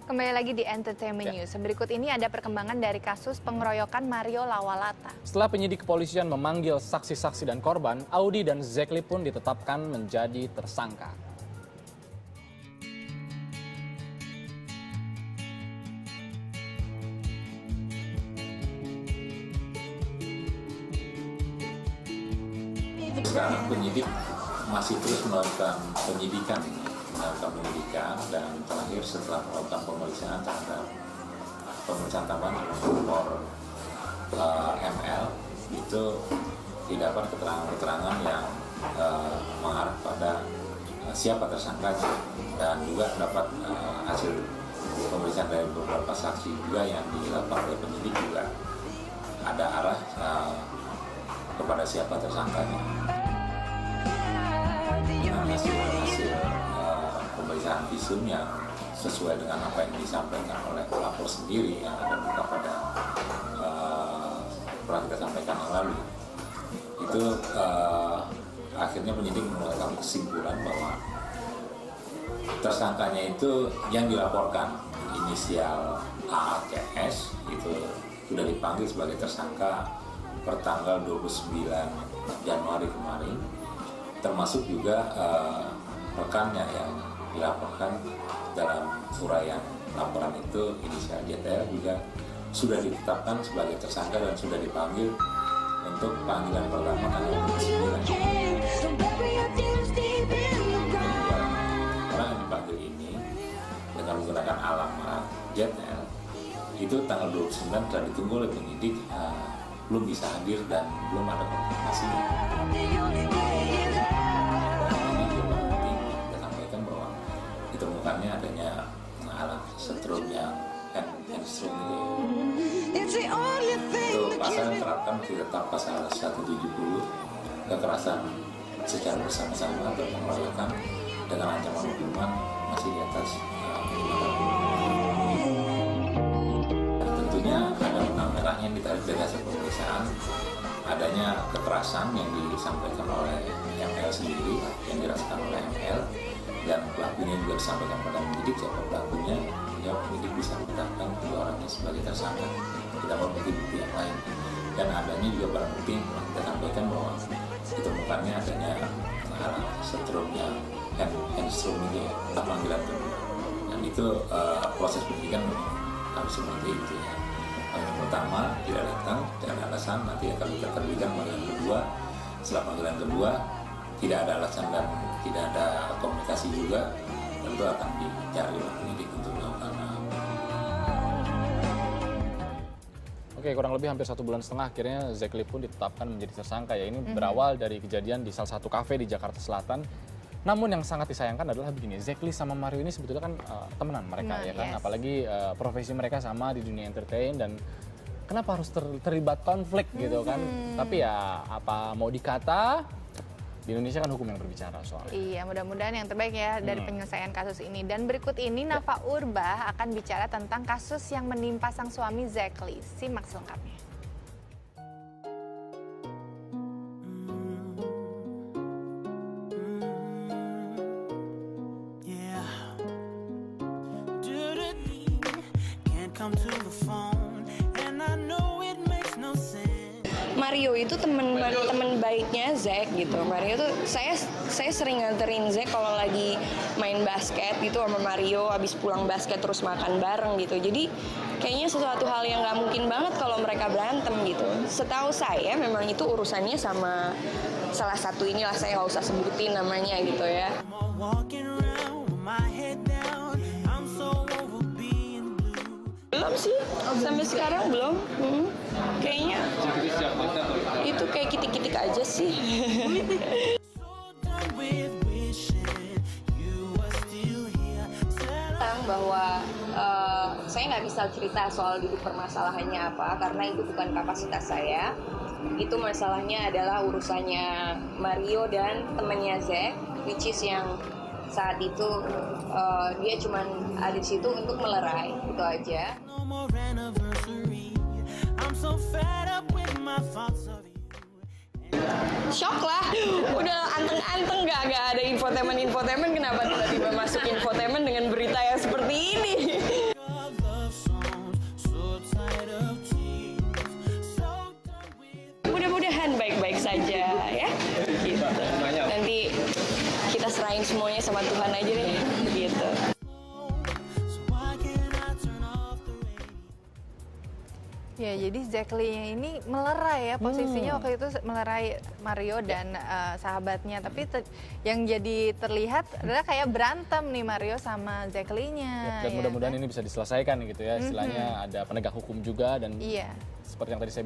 Kembali lagi di Entertainment News. Berikut ini ada perkembangan dari kasus pengeroyokan Mario Lawalata. Setelah penyidik kepolisian memanggil saksi-saksi dan korban, Audi dan Zekli pun ditetapkan menjadi tersangka. Sekarang penyidik masih terus melakukan penyidikan dan terakhir setelah melakukan pemeriksaan terhadap pemeriksaan tambahan nomor ML itu didapat keterangan-keterangan yang mengarah pada siapa tersangkanya, dan juga dapat hasil pemeriksaan dari beberapa saksi juga yang dilakukan oleh penyidik juga ada arah kepada siapa tersangkanya. Hasil pemeriksaan visum yang sesuai dengan apa yang disampaikan oleh pelapor sendiri yang ada buka pada pernah kita sampaikan yang lalu, itu akhirnya penyidik mengeluarkan kesimpulan bahwa tersangkanya itu yang dilaporkan inisial ACS itu sudah dipanggil sebagai tersangka pertanggal 29 Januari kemarin, termasuk juga rekannya yang dilaporkan dalam uraian laporan itu inisial JTL juga sudah ditetapkan sebagai tersangka dan sudah dipanggil untuk panggilan pertama tanggal 29. Orang yang dipanggil ini dengan menggunakan alamat JTL itu tanggal 29 telah ditunggu oleh penyidik, belum bisa hadir dan belum ada konfirmasinya. Ditemukannya adanya alat setrum yang handstrum itu pasal yang terapkan tetap pasal 170 kekerasan secara bersama-sama atau pengeroyokan dengan ancaman hukuman masih di atas 5 tahun. Tentunya ada benang merahnya yang ditarik dari hasil pemeriksaan, adanya kekerasan yang disampaikan oleh ML sendiri, yang dirasakan oleh ML, dan pelakunya juga disampaikan pada penyidik siapa pelakunya, sehingga penyidik bisa menetapkan kedua orangnya sebagai tersangka. Kita mau bukti-bukti yang lain, dan adanya juga barang bukti yang kita sampaikan bahwa ditemukannya adanya alat setrum yang handstrum ini ya, panggilan kedua, dan itu proses penyidikan harus seperti itu ya. Yang pertama tidak datang dan alasan, nanti akan kita terbitkan panggilan kedua. Setelah panggilan kedua tidak ada alasan dan tidak ada komunikasi juga, tentu akan dicari oleh penyidik untuk melakukan. Oke, kurang lebih hampir 1,5 bulan akhirnya Zekli pun ditetapkan menjadi tersangka ya. Ini berawal dari kejadian di salah satu kafe di Jakarta Selatan. Namun yang sangat disayangkan adalah begini, Zekli sama Mario ini sebetulnya kan temenan mereka ya kan, apalagi profesi mereka sama di dunia entertain, dan kenapa harus terlibat konflik gitu kan. Tapi ya apa mau dikata, di Indonesia kan hukum yang berbicara soalnya. Iya, mudah-mudahan yang terbaik ya dari penyelesaian kasus ini. Dan berikut ini Nafa Urbah akan bicara tentang kasus yang menimpa sang suami Zekli. Simak selengkapnya. Mario itu temen baiknya Zek gitu. Mario tuh saya sering nganterin Zek kalau lagi main basket gitu sama Mario, abis pulang basket terus makan bareng gitu. Jadi kayaknya sesuatu hal yang nggak mungkin banget kalau mereka berantem gitu. Setahu saya memang itu urusannya sama salah satu inilah, saya nggak usah sebutin namanya gitu ya. Belum sih, sampai sekarang belum. Kayaknya itu kayak kitik-kitik aja sih. Bahwa saya nggak bisa cerita soal duduk permasalahannya apa, karena itu bukan kapasitas saya. Itu masalahnya adalah urusannya Mario dan temannya Zek, which is yang saat itu dia cuma ada di situ untuk melerai, itu aja. Shock lah, udah anteng-anteng gak ada infotainment, kenapa tiba-tiba masuk infotainment dengan berita yang seperti ini. serahin semuanya sama Tuhan aja deh gitu. Ya, jadi Zack Lee ini melerai ya posisinya waktu itu melerai Mario dan sahabatnya. Tapi yang jadi terlihat adalah kayak berantem nih Mario sama Zack Lee-nya. Dan mudah-mudahan ini bisa diselesaikan gitu ya. Istilahnya ada penegak hukum juga dan seperti yang tadi saya